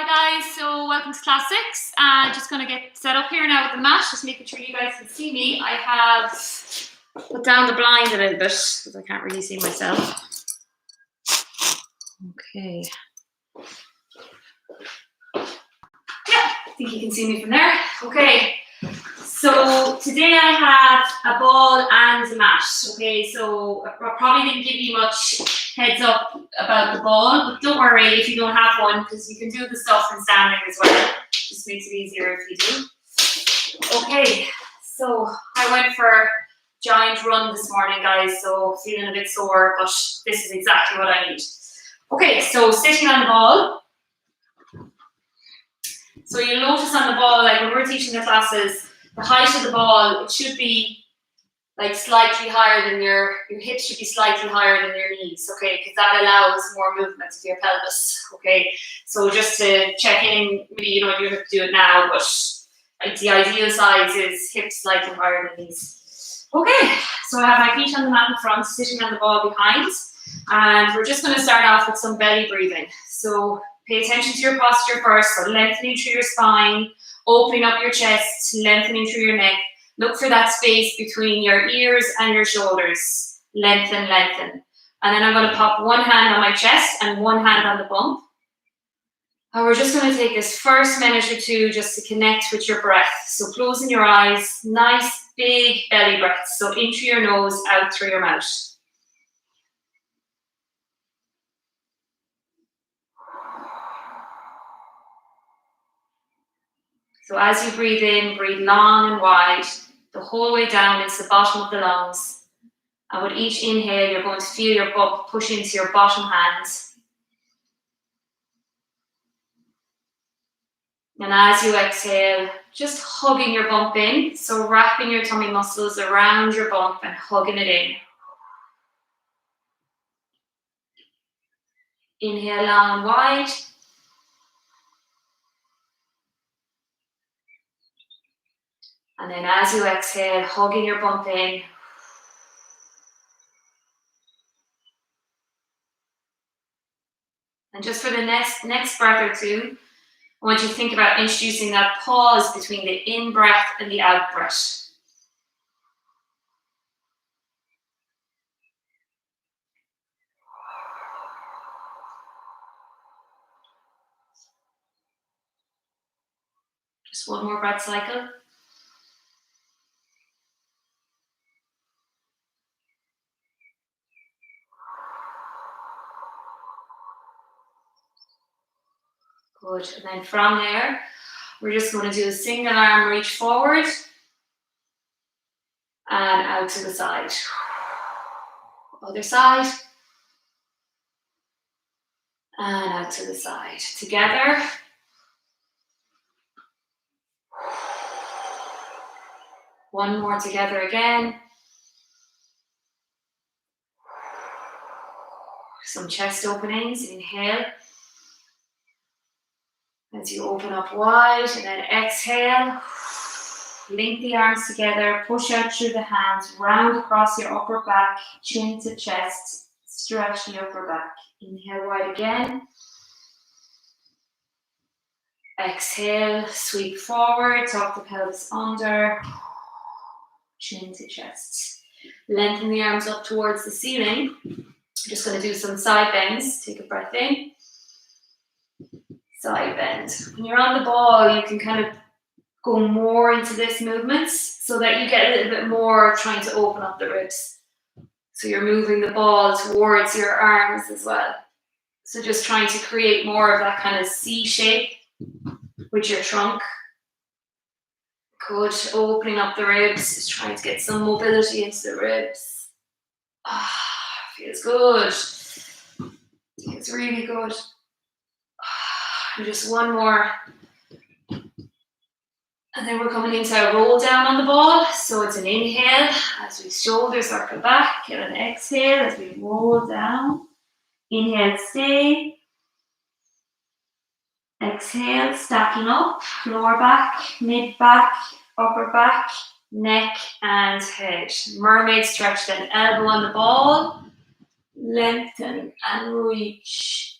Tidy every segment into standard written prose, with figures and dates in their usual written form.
guys, so welcome to class 6. Just going to get set up here now with the mat, just making sure you guys can see me. I have put down the blind a little bit because I can't really see myself. Okay. Yeah, I think you can see me from there. Okay, so today I have a ball and a mat. Okay, so I probably didn't give you much heads up about the ball, but don't worry if you don't have one, because you can do the stuff in standing as well. Just makes it easier if you do. Okay, so I went for a giant run this morning, guys, so feeling a bit sore, but this is exactly what I need. Okay, so sitting on the ball. So you'll notice on the ball, like when we're teaching the classes, the height of the ball, it should be like slightly higher than your hips should be slightly higher than your knees, okay, because that allows more movement of your pelvis, okay. So just to check in, maybe you don't have to do it now, but like the ideal size is hips slightly higher than knees. Okay, so I have my feet on the mat in front, sitting on the ball behind, and we're just going to start off with some belly breathing. So pay attention to your posture first, so lengthening through your spine, opening up your chest, lengthening through your neck. Look for that space between your ears and your shoulders. Lengthen, lengthen. And then I'm going to pop one hand on my chest and one hand on the bump. And we're just going to take this first minute or two just to connect with your breath. So closing your eyes, nice big belly breaths. So in through your nose, out through your mouth. So as you breathe in, breathe long and wide, the whole way down into the bottom of the lungs. And with each inhale, you're going to feel your bump push into your bottom hands. And as you exhale, just hugging your bump in. So wrapping your tummy muscles around your bump and hugging it in. Inhale long and wide. And then as you exhale, hugging your bump in. And just for the next breath or two, I want you to think about introducing that pause between the in-breath and the out-breath. Just one more breath cycle. Good, and then from there, we're just going to do a single arm reach forward and out to the side. Other side. And out to the side. Together. One more together again. Some chest openings, inhale. As you open up wide and then exhale, link the arms together, push out through the hands, round across your upper back, chin to chest, stretch the upper back. Inhale wide again. Exhale, sweep forward, tuck the pelvis under, chin to chest. Lengthen the arms up towards the ceiling. Just going to do some side bends. Take a breath in. Side bend. When you're on the ball, you can kind of go more into this movement so that you get a little bit more trying to open up the ribs. So you're moving the ball towards your arms as well. So just trying to create more of that kind of C shape with your trunk. Good. Opening up the ribs, just trying to get some mobility into the ribs. Feels good. It's really good. And just one more. And then we're coming into a roll down on the ball. So it's an inhale as we shoulder circle back, and an exhale as we roll down. Inhale, stay. Exhale, stacking up, lower back, mid back, upper back, neck and head. Mermaid stretch, then elbow on the ball. Lengthen and reach.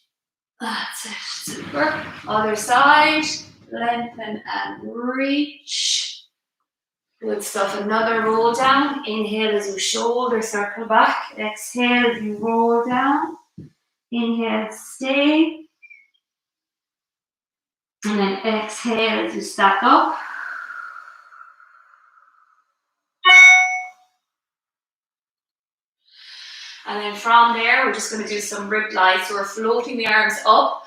That's it. Super. Other side. Lengthen and reach. Good stuff. Another roll down. Inhale as you shoulder circle back. Exhale as you roll down. Inhale, stay. And then exhale as you stack up. And then from there, we're just going to do some rib glides. So we're floating the arms up.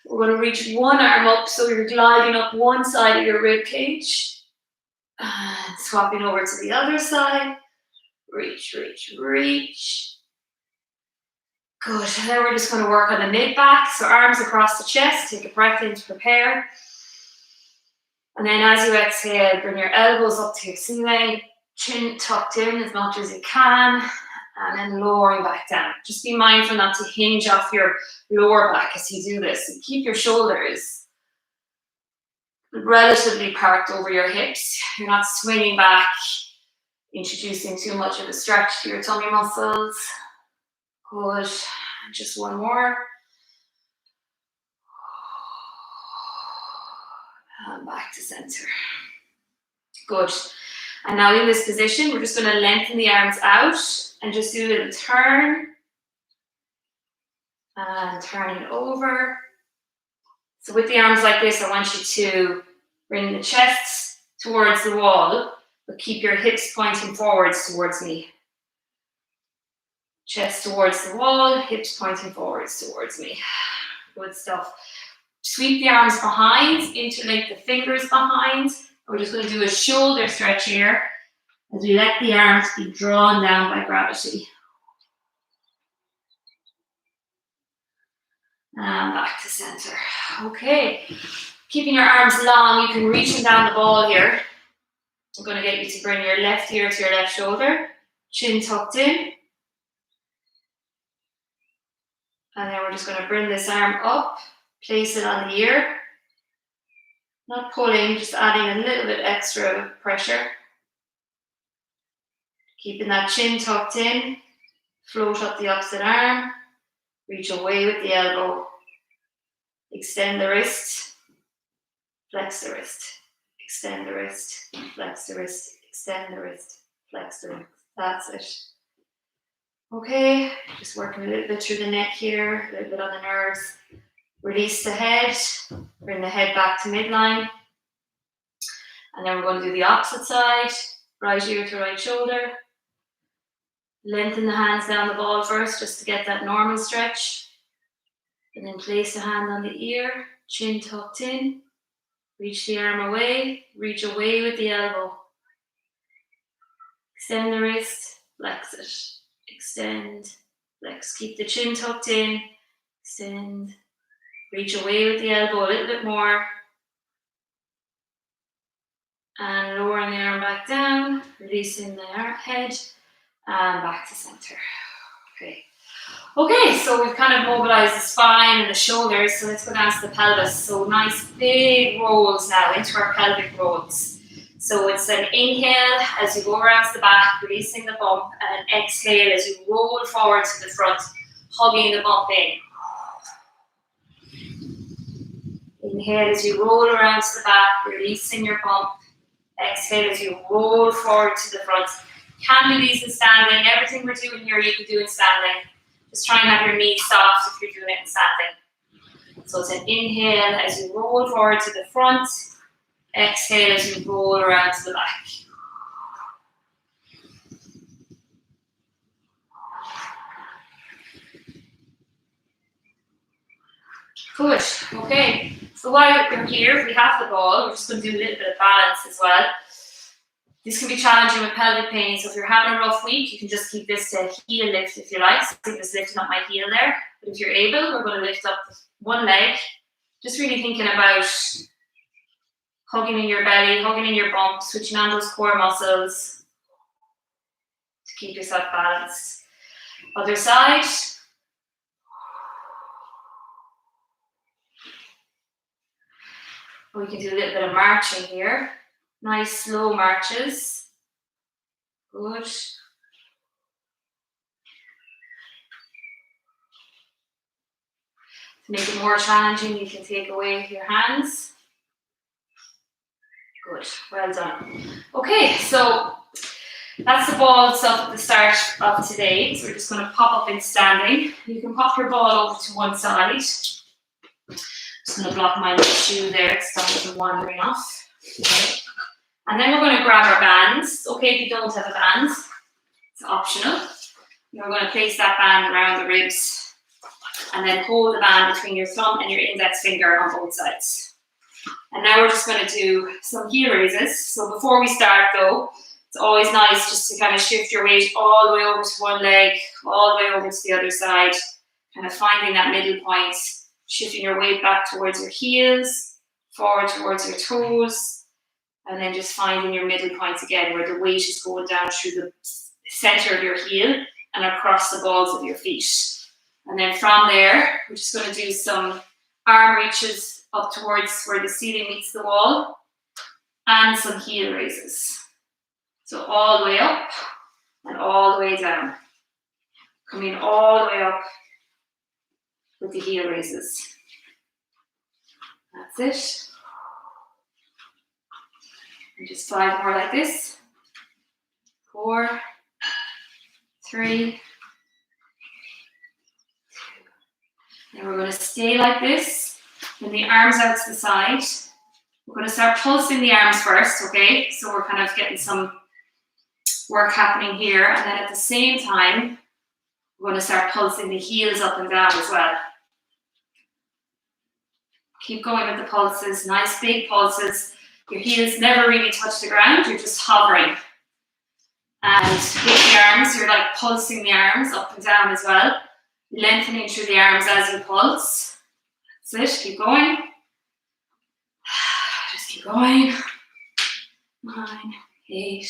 We're going to reach one arm up, so you're gliding up one side of your rib cage. And swapping over to the other side. Reach, reach, reach. Good. And then we're just going to work on the mid-back. So arms across the chest. Take a breath in to prepare. And then as you exhale, bring your elbows up to your ceiling. Chin tucked in as much as you can. And then lowering back down. Just be mindful not to hinge off your lower back as you do this. And keep your shoulders relatively parked over your hips. You're not swinging back, introducing too much of a stretch to your tummy muscles. Good. Just one more. And back to center. Good. And now in this position, we're just going to lengthen the arms out and just do a little turn. And turn it over. So with the arms like this, I want you to bring the chest towards the wall, but keep your hips pointing forwards towards me. Chest towards the wall, hips pointing forwards towards me. Good stuff. Sweep the arms behind, interlake the fingers behind. We're just going to do a shoulder stretch here as we let the arms be drawn down by gravity. And back to center. Okay. Keeping your arms long, you can reach them down the ball here. I'm going to get you to bring your left ear to your left shoulder. Chin tucked in. And then we're just going to bring this arm up. Place it on the ear. Not pulling, just adding a little bit extra pressure. Keeping that chin tucked in. Float up the opposite arm. Reach away with the elbow. Extend the wrist. Flex the wrist. Extend the wrist. Flex the wrist. Extend the wrist. Flex the wrist. That's it. Okay, just working a little bit through the neck here, a little bit on the nerves. Release the head. Bring the head back to midline. And then we're going to do the opposite side. Right ear to right shoulder. Lengthen the hands down the ball first, just to get that normal stretch. And then place the hand on the ear, chin tucked in. Reach the arm away, reach away with the elbow. Extend the wrist, flex it. Extend, flex. Keep the chin tucked in. Extend, reach away with the elbow a little bit more. And lowering the arm back down, releasing the head, and back to center. Okay. Okay, so we've kind of mobilized the spine and the shoulders, so let's go down to the pelvis. So nice big rolls now into our pelvic rolls. So it's an inhale as you go around the back, releasing the bump, and an exhale as you roll forward to the front, hugging the bump in. Inhale as you roll around to the back, releasing your bump. Exhale as you roll forward to the front. Can do these in standing. Everything we're doing here you can do in standing. Just try and have your knees soft if you're doing it in standing. So it's an inhale as you roll forward to the front. Exhale as you roll around to the back. Good. Okay. So while we're here, if we have the ball, we're just going to do a little bit of balance as well. This can be challenging with pelvic pain, so if you're having a rough week, you can just keep this to heel lift if you like. So I'm just lifting up my heel there. But if you're able, we're going to lift up one leg. Just really thinking about hugging in your belly, hugging in your bump, switching on those core muscles to keep yourself balanced. Other side. We can do a little bit of marching here. Nice slow marches. Good. To make it more challenging, you can take away your hands. Good, well done. Okay, so that's the ball stuff at the start of today. So we're just going to pop up in standing. You can pop your ball over to one side. Just going to block my shoe there to stop it from wandering off. Okay. And then we're going to grab our bands. Okay, if you don't have a band, it's optional. We're going to place that band around the ribs and then hold the band between your thumb and your index finger on both sides. And now we're just going to do some heel raises. So before we start though, it's always nice just to kind of shift your weight all the way over to one leg, all the way over to the other side, kind of finding that middle point, shifting your weight back towards your heels, forward towards your toes, and then just finding your middle point again where the weight is going down through the center of your heel and across the balls of your feet. And then from there, we're just going to do some arm reaches up towards where the ceiling meets the wall and some heel raises. So all the way up and all the way down. Coming all the way up with the heel raises. That's it. And just 5 more like this. 4, 3, 2. And we're going to stay like this. When the arms out to the side, we're going to start pulsing the arms first, okay? So we're kind of getting some work happening here. And then at the same time, we're going to start pulsing the heels up and down as well. Keep going with the pulses, nice big pulses. Your heels never really touch the ground, you're just hovering. And with the arms, you're like pulsing the arms up and down as well, lengthening through the arms as you pulse. That's it, keep going. Just keep going. 9, 8.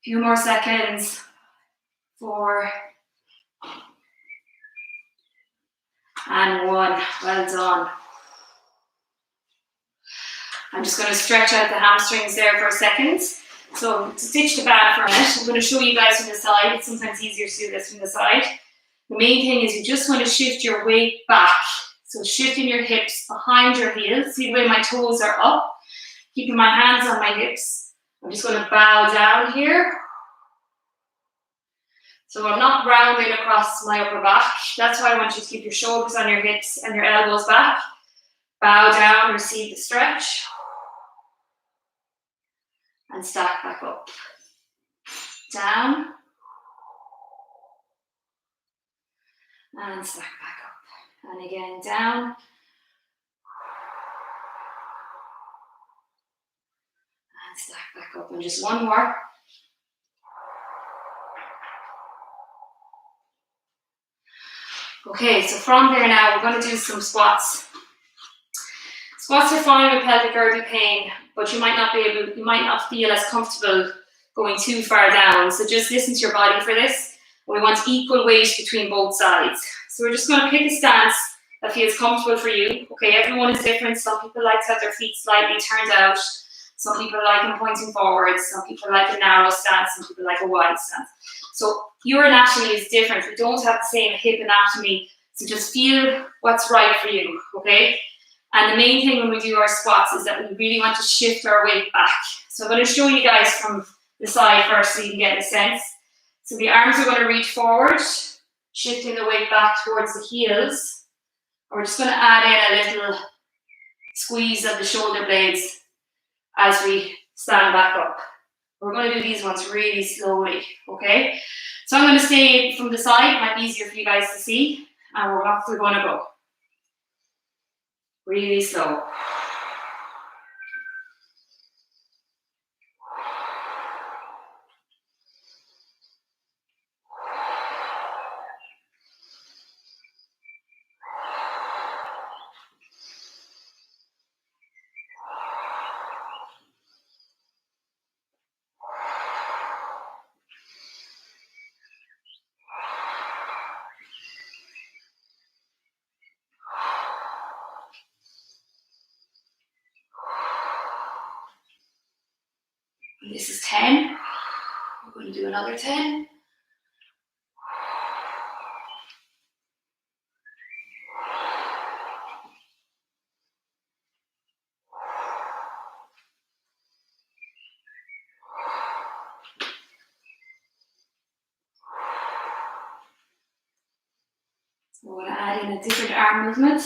Few more seconds. 4. And 1. Well done. I'm just going to stretch out the hamstrings there for a second. So to stitch the band for a minute, I'm going to show you guys from the side. It's sometimes easier to do this from the side. The main thing is you just want to shift your weight back. So shifting your hips behind your heels. See the way my toes are up. Keeping my hands on my hips. I'm just going to bow down here. So I'm not rounding across my upper back. That's why I want you to keep your shoulders on your hips and your elbows back. Bow down, receive the stretch. And stack back up. Down. And stack back up. And again, down. And stack back up. And just one more. Okay, so from there now, we're going to do some squats. Squats are fine with pelvic girdle pain, but you might not feel as comfortable going too far down. So just listen to your body for this. We want equal weight between both sides. So we're just going to pick a stance that feels comfortable for you. Okay, everyone is different. Some people like to have their feet slightly turned out. Some people like them pointing forwards. Some people like a narrow stance. Some people like a wide stance. So your anatomy is different. We don't have the same hip anatomy. So just feel what's right for you, okay? And the main thing when we do our squats is that we really want to shift our weight back. So I'm going to show you guys from the side first so you can get a sense. So the arms are going to reach forward, shifting the weight back towards the heels. And we're just going to add in a little squeeze of the shoulder blades as we stand back up. We're going to do these ones really slowly, okay? So I'm going to stay from the side. It might be easier for you guys to see. And we're off we're going to go. Really slow. This is 10. We're going to do another 10. So I want to add in a different arm movement.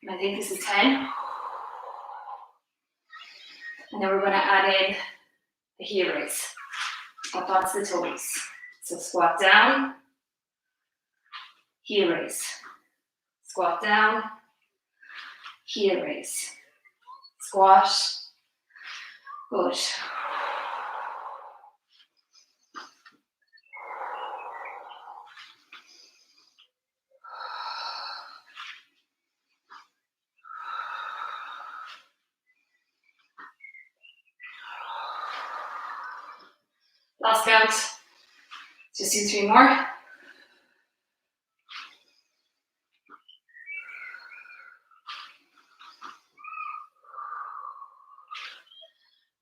And I think this is 10. And then we're going to add in a heel raise up onto the toes. So squat down, heel raise. Squat down, heel raise. Squat. Good. Last count. Just do 3 more.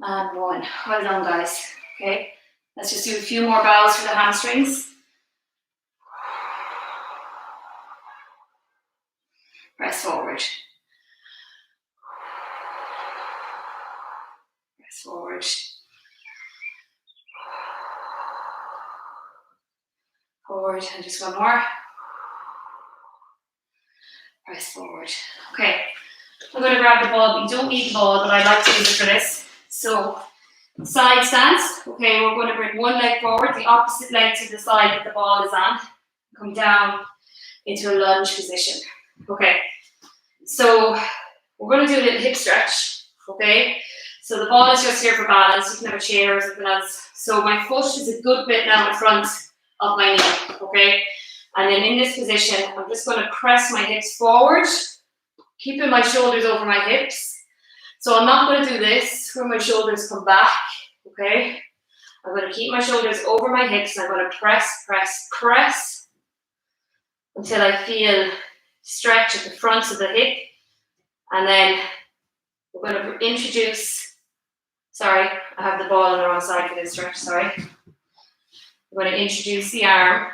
And 1. Well done, guys. Okay, let's just do a few more bows for the hamstrings. Press forward. Press forward. Forward, and just 1 more. Press forward. Okay, I'm going to grab the ball, but you don't need the ball, but I'd like to use it for this. So, side stance. Okay, we're going to bring one leg forward, the opposite leg to the side that the ball is on. Come down into a lunge position. Okay, so we're going to do a little hip stretch. Okay, so the ball is just here for balance. You can have a chair or something else. So my foot is a good bit now in front of my knee. Okay, and then in this position, I'm just going to press my hips forward, keeping my shoulders over my hips. So I'm not going to do this where my shoulders come back. Okay, I'm going to keep my shoulders over my hips and I'm going to press, press, press until I feel stretch at the front of the hip. And then we're going to introduce, sorry, I have the ball on the wrong side for this stretch, sorry. We're going to introduce the arm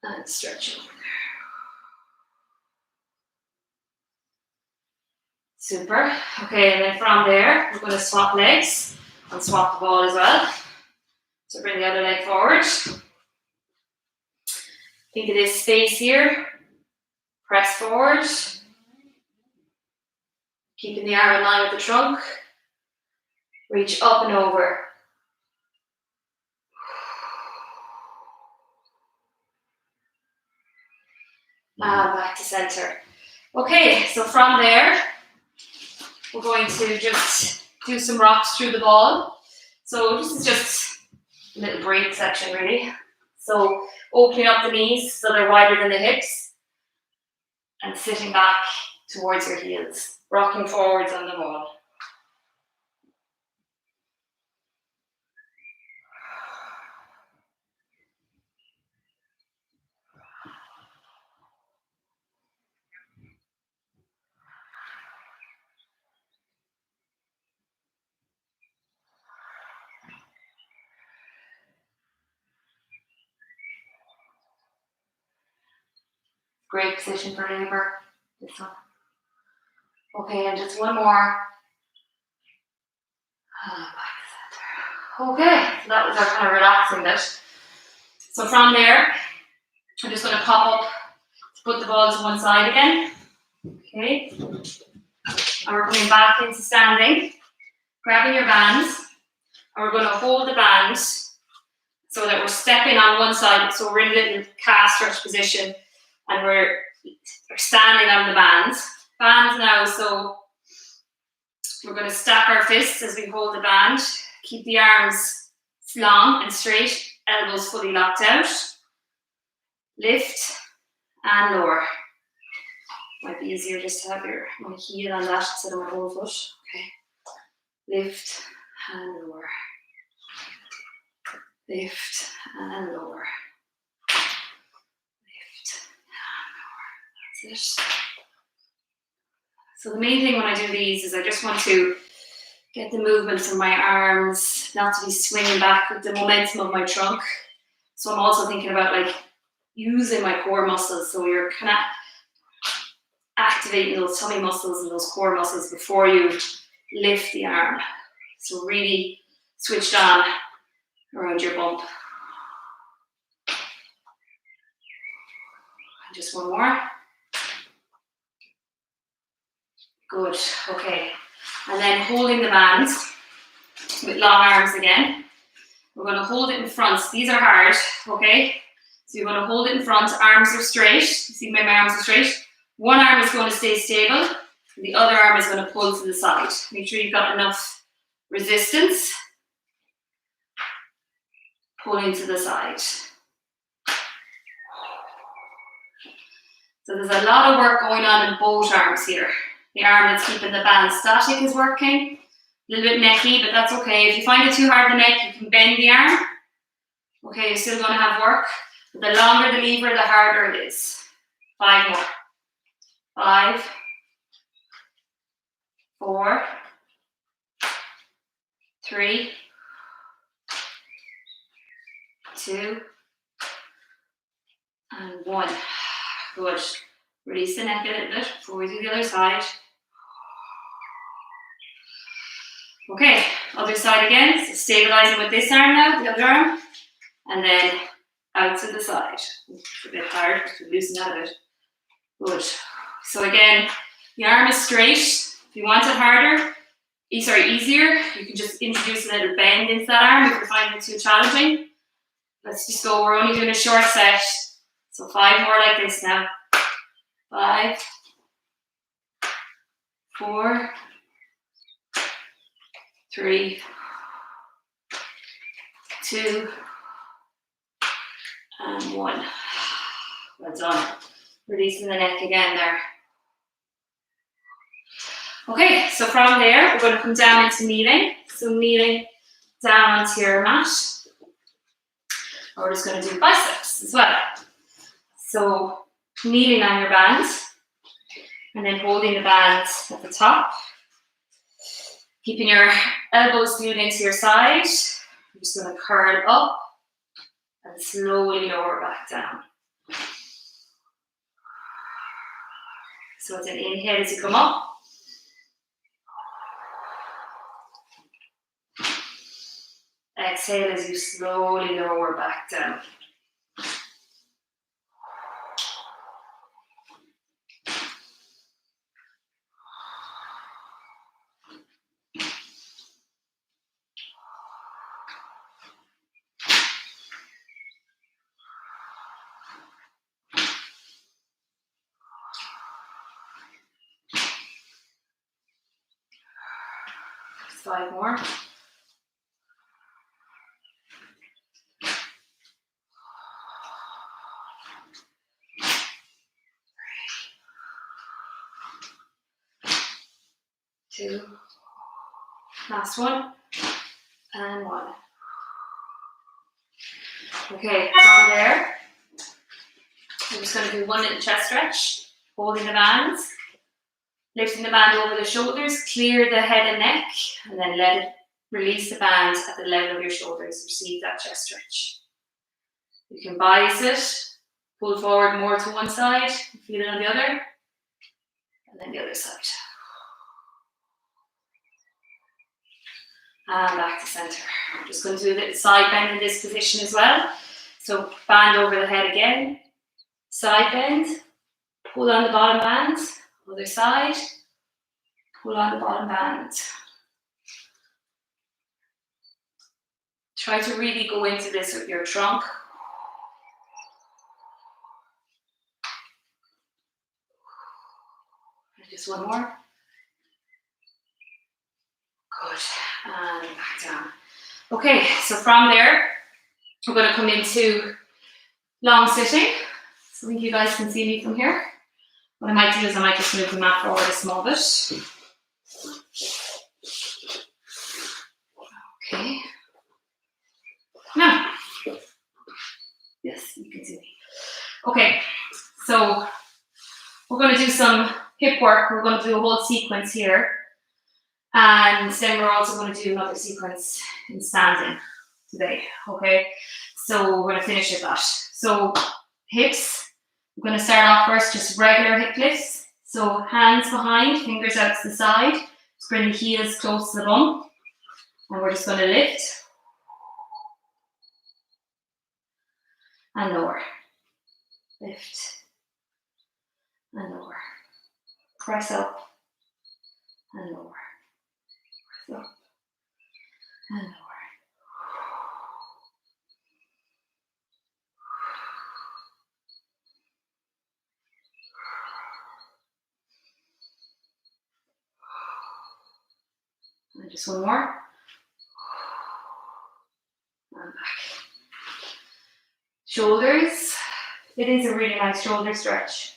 and stretch over there. Super. Okay, and then from there, we're going to swap legs and swap the ball as well. So bring the other leg forward. Think of this space here. Press forward. Keeping the arm in line with the trunk. Reach up and over. And back to center. Okay, so from there, we're going to just do some rocks through the ball. So this is just a little break section really. So opening up the knees so they're wider than the hips and sitting back towards your heels, rocking forwards on the ball. Great position for labor, this one. Okay, and just 1 more. Back to center. Okay, so that was our kind of relaxing bit. So from there, I'm just going to pop up to put the ball to one side again. Okay, and we're coming back into standing, grabbing your bands, and we're going to hold the band so that we're stepping on one side. So we're in a little calf stretch position, and we're standing on the bands. Bands now, so we're going to stack our fists as we hold the band. Keep the arms long and straight, elbows fully locked out. Lift and lower. Might be easier just to have my heel on that instead of my whole foot. Okay. Lift and lower. Lift and lower. Lift and lower. That's it. So the main thing when I do these is I just want to get the movement from my arms, not to be swinging back with the momentum of my trunk. So I'm also thinking about like using my core muscles. So you're kind of activating those tummy muscles and those core muscles before you lift the arm. So really switched on around your bump. Just one more. Good, okay. And then holding the band with long arms again. We're going to hold it in front. These are hard, okay? So you're going to hold it in front. Arms are straight. You see my arms are straight. One arm is going to stay stable. And the other arm is going to pull to the side. Make sure you've got enough resistance. Pulling to the side. So there's a lot of work going on in both arms here. The arm that's keeping the band static is working. A little bit necky, but that's okay. If you find it too hard the neck, you can bend the arm. Okay, you're still going to have work. But the longer the lever, the harder it is. 5 more. 5, 4, 3, 2, and 1. Good. Release the neck a little bit before we do the other side. Okay, other side again. So stabilizing with this arm now, the other arm. And then out to the side. It's a bit hard to loosen that a bit. Good. So again, the arm is straight. If you want it harder, easier, you can just introduce a little bend into that arm if you're finding it too challenging. Let's just go. We're only doing a short set. So 5 more like this now. 5, 4, 3, 2, and 1. Well done. Releasing the neck again there. Okay, so from there, we're going to come down into kneeling. So kneeling down onto your mat. We're just going to do biceps as well. So kneeling on your band, and then holding the band at the top. Keeping your elbows glued into your side. I'm just going to curl up and slowly lower back down. So it's an inhale as you come up. Exhale as you slowly lower back down. Just 5 more. Two, last one, and 1. Okay, from there, I'm just going to do 1 little chest stretch, holding the bands, lifting the band over the shoulders, clear the head and neck, and then let it release the band at the level of your shoulders. Receive that chest stretch. You can bias it, pull forward more to one side, feel it on the other, and then the other side. And back to center. I'm just going to do a little side bend in this position as well. So band over the head again, side bend, pull on the bottom band, other side, pull on the bottom band. Try to really go into this with your trunk. Just 1 more. Good. And back down. Okay, so from there, we're going to come into long sitting. So I think you guys can see me from here. What I might do is I might just move the mat forward a small bit. Okay. Now, yes, you can see me. Okay, so we're going to do some hip work. We're going to do a whole sequence here. And then we're also going to do another sequence in standing. today, okay? So we're gonna finish with that. So hips, we're gonna start off first, just regular hip lifts. So hands behind, fingers out to the side. Just bring the heels close to the bum. And we're just gonna lift and lower. Lift and lower. Press up and lower. Press up and lower. And just one more. And back. Shoulders. It is a really nice shoulder stretch.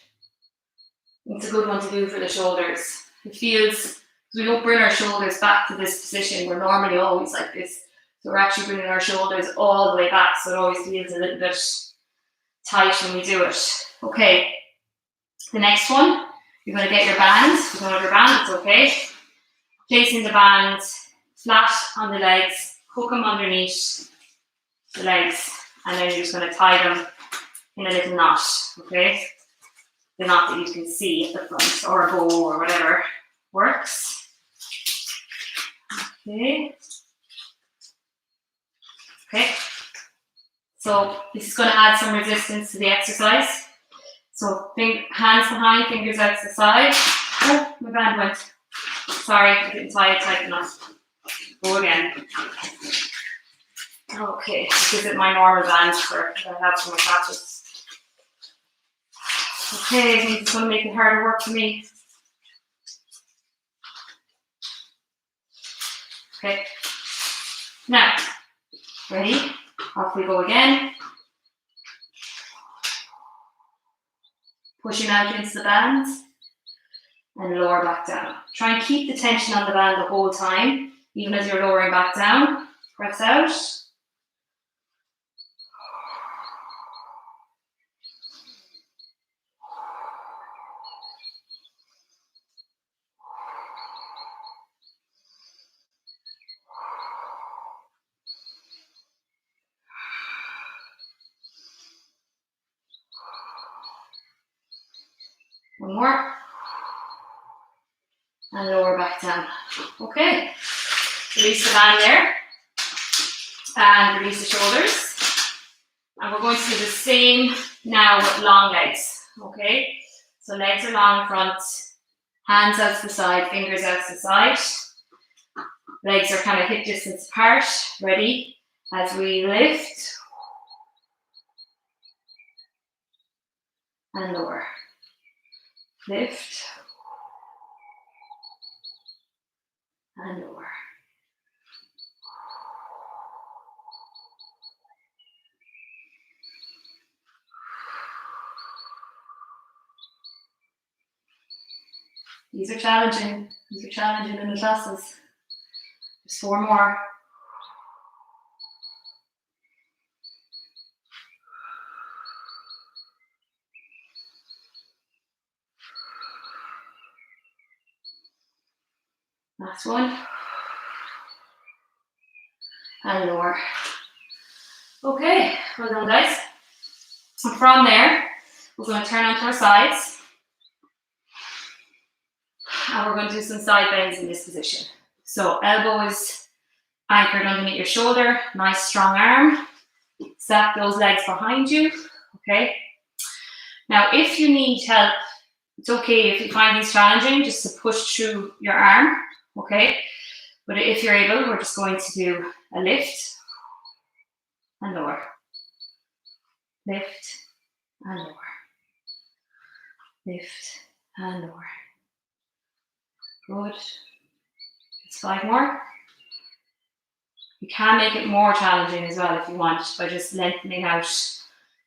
It's a good one to do for the shoulders. It feels, we don't bring our shoulders back to this position. We're normally always like this. So we're actually bringing our shoulders all the way back. So it always feels a little bit tight when we do it. Okay. The next one, you're going to get your band. You don't have your band, it's okay. Placing the band flat on the legs, hook them underneath the legs, and then you're just going to tie them in a little knot, okay? The knot that you can see at the front, or a bow, or whatever works. Okay. Okay. So this is going to add some resistance to the exercise. So hands behind, fingers out to the side. Oh, my band went. Sorry, I didn't tie it tight enough. Go again. Okay, this isn't my normal band that I have for my patches. Okay, I think it's going to make it harder work for me. Okay. Now, ready? Off we go again. Pushing out into the band and lower back down. Try and keep the tension on the band the whole time, even as you're lowering back down. Press out. One more. And lower back down. Okay. Release the band there. And release the shoulders. And we're going to do the same now with long legs. Okay. So legs are long in front. Hands out to the side. Fingers out to the side. Legs are kind of hip distance apart. Ready? As we lift. And lower. Lift. And lower. These are challenging. These are challenging in the classes. There's 4 more. Last one. And lower. Okay, well done guys. And from there, we're going to turn onto our sides. And we're going to do some side bends in this position. So elbow is anchored underneath your shoulder, nice strong arm. Stack those legs behind you, okay? Now, if you need help, it's okay if you find these challenging, just to push through your arm, okay? But if you're able, we're just going to do a lift and lower. Lift and lower. Lift and lower. Good. Just 5 more. You can make it more challenging as well if you want by just lengthening out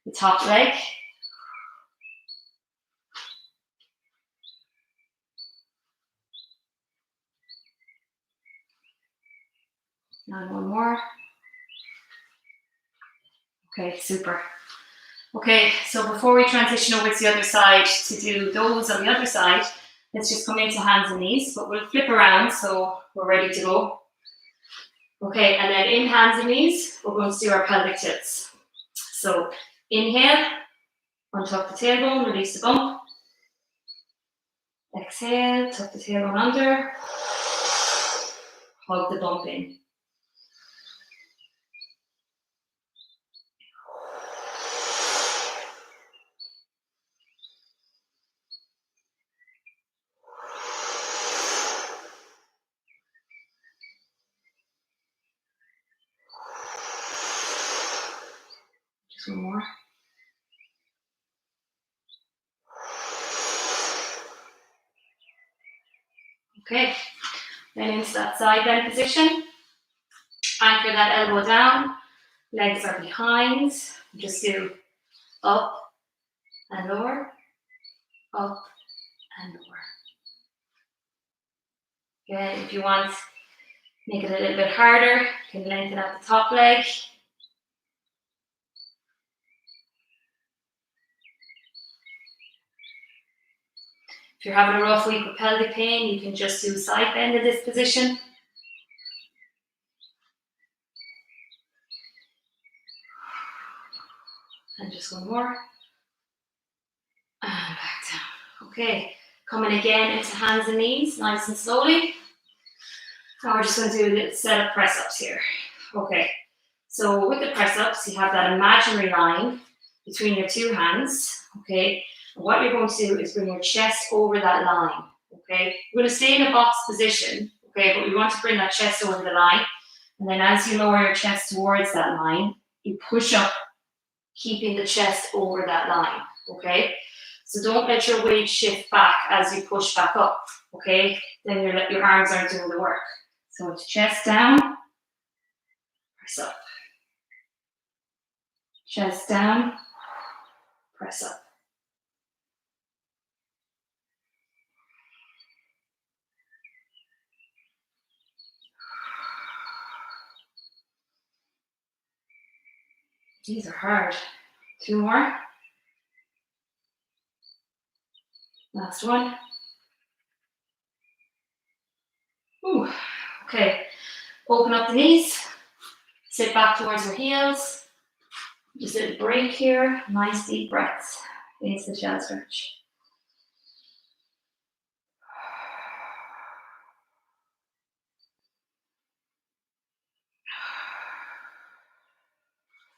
the top leg. And 1 more. Okay, super. Okay, so before we transition over to the other side to do those on the other side, let's just come into hands and knees, but we'll flip around so we're ready to go. Okay, and then in hands and knees, we're going to do our pelvic tilts. So inhale, untuck the tailbone, release the bump. Exhale, tuck the tailbone under, hug the bump in. Just one more. Okay, then into that side bend position. Anchor that elbow down, legs are behind. Just do up and lower, up and lower. Again, if you want, make it a little bit harder, you can lengthen out the top leg. If you're having a rough week with pelvic pain, you can just do side bend in this position. And just one more. And back down. Okay, coming again into hands and knees, nice and slowly. Now we're just going to do a little set of press-ups here. Okay, so with the press-ups, you have that imaginary line between your two hands. Okay, and what you're going to do is bring your chest over that line. Okay, we're going to stay in a box position. Okay, but we want to bring that chest over the line. And then as you lower your chest towards that line, you push up, keeping the chest over that line. Okay, so don't let your weight shift back as you push back up. Okay, then your arms aren't doing the work. So it's chest down, press up. Chest down, press up. These are hard. 2 more. Last one. Ooh. Okay. Open up the knees. Sit back towards your heels. Just a little break here. Nice deep breaths into the shell stretch.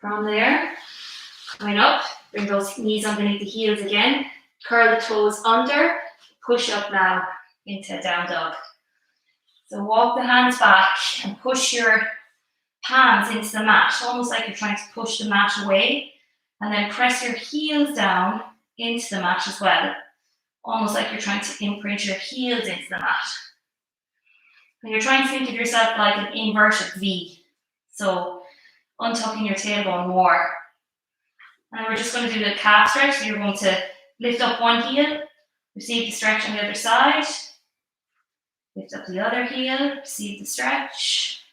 From there, coming up, bring those knees underneath the heels again. Curl the toes under. Push up now into down dog. So walk the hands back and push your palms into the mat, almost like you're trying to push the mat away, and then press your heels down into the mat as well, almost like you're trying to imprint your heels into the mat. And you're trying to think of yourself like an inverted V, so untucking your tailbone more. And we're just going to do the calf stretch, so you're going to lift up one heel, receive the stretch on the other side, lift up the other heel, receive the stretch,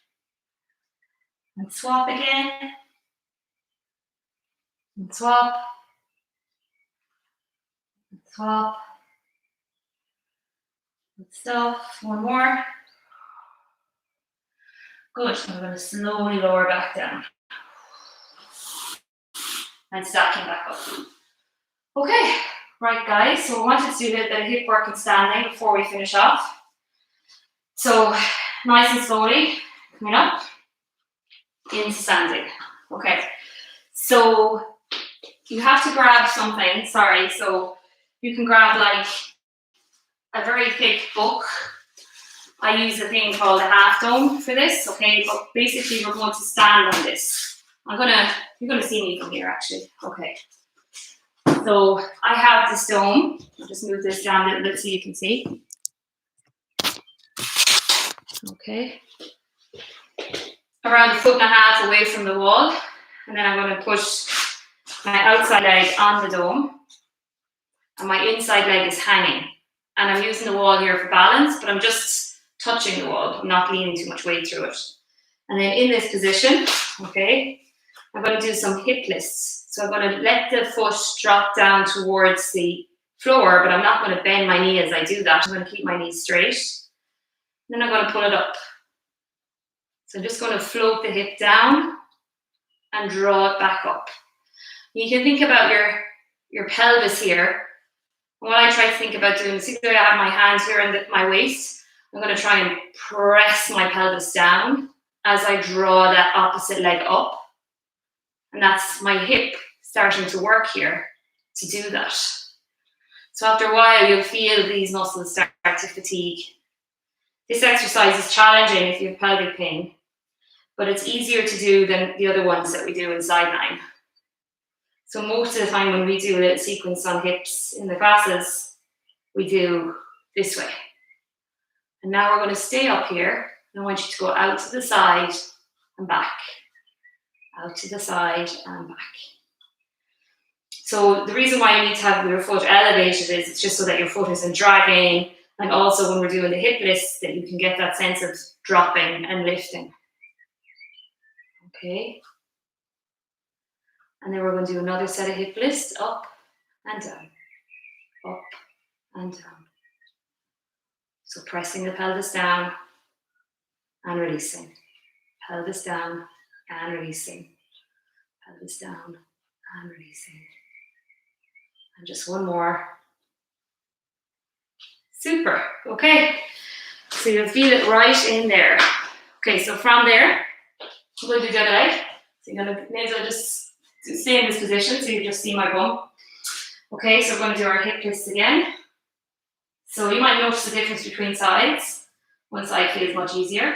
and swap again, and swap, and swap, good stuff, one more. Good, I'm going to slowly lower back down, and stacking back up. Okay, right guys, so we wanted to do a little bit of hip work and standing before we finish off. So, nice and slowly, coming up, into standing. Okay, so you have to grab something, so you can grab like a very thick book. I use a thing called a half dome for this, okay, but basically we're going to stand on this. You're gonna see me from here actually, okay. So I have this dome, I'll just move this down a little bit so you can see. Okay. Around 1.5 feet away from the wall, and then I'm going to push my outside leg on the dome, and my inside leg is hanging. And I'm using the wall here for balance, but I'm just touching the wall. I'm not leaning too much weight through it. And then in this position, okay, I'm going to do some hip lifts. So I'm going to let the foot drop down towards the floor, but I'm not going to bend my knee as I do that. I'm going to keep my knee straight. Then I'm going to pull it up. So I'm just going to float the hip down and draw it back up. You can think about your pelvis here. What I try to think about doing is, I have my hands here on my waist. I'm going to try and press my pelvis down as I draw that opposite leg up. And that's my hip starting to work here to do that. So after a while, you'll feel these muscles start to fatigue. This exercise is challenging if you have pelvic pain, but it's easier to do than the other ones that we do in side lying. So most of the time when we do a little sequence on hips in the classes, we do this way. And now we're going to stay up here. I want you to go out to the side and back. Out to the side and back. So the reason why you need to have your foot elevated is it's just so that your foot isn't dragging, and also when we're doing the hip lifts that you can get that sense of dropping and lifting. Okay. And then we're going to do another set of hip lifts, up and down, up and down. So pressing the pelvis down and releasing. Pelvis down and releasing. Pelvis down and releasing. And just one more. Super. Okay. So you'll feel it right in there. Okay, so from there, I'm going to do the other leg. So you're going to maybe just stay in this position so you just see my bum. Okay, so we're going to do our hip twists again. So you might notice the difference between sides. One side feels much easier.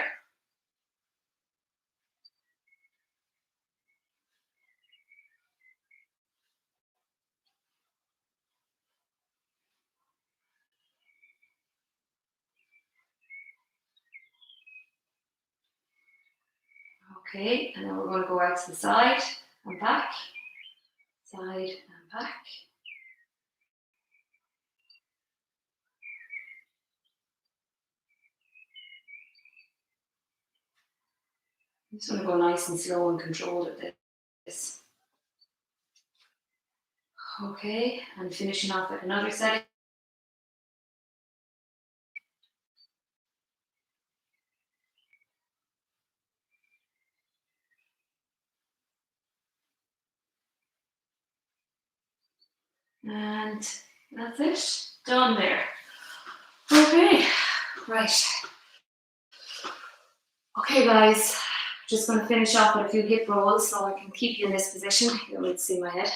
Okay, and then we're going to go out to the side and back. Side and back. I'm just going to go nice and slow and controlled at this. Okay, and finishing off with another set. And that's it. Done there. Okay, right. Okay, guys. Just going to finish off with a few hip rolls so I can keep you in this position. You don't need to see my head.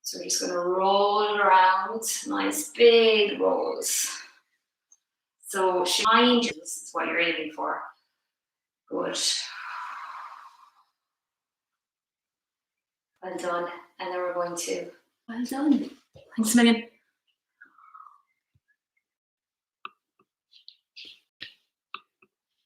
So we're just going to roll around. Nice big rolls. So mind you, this is what you're aiming for. Good. Well done. And then we're going to, well done. Thanks a million.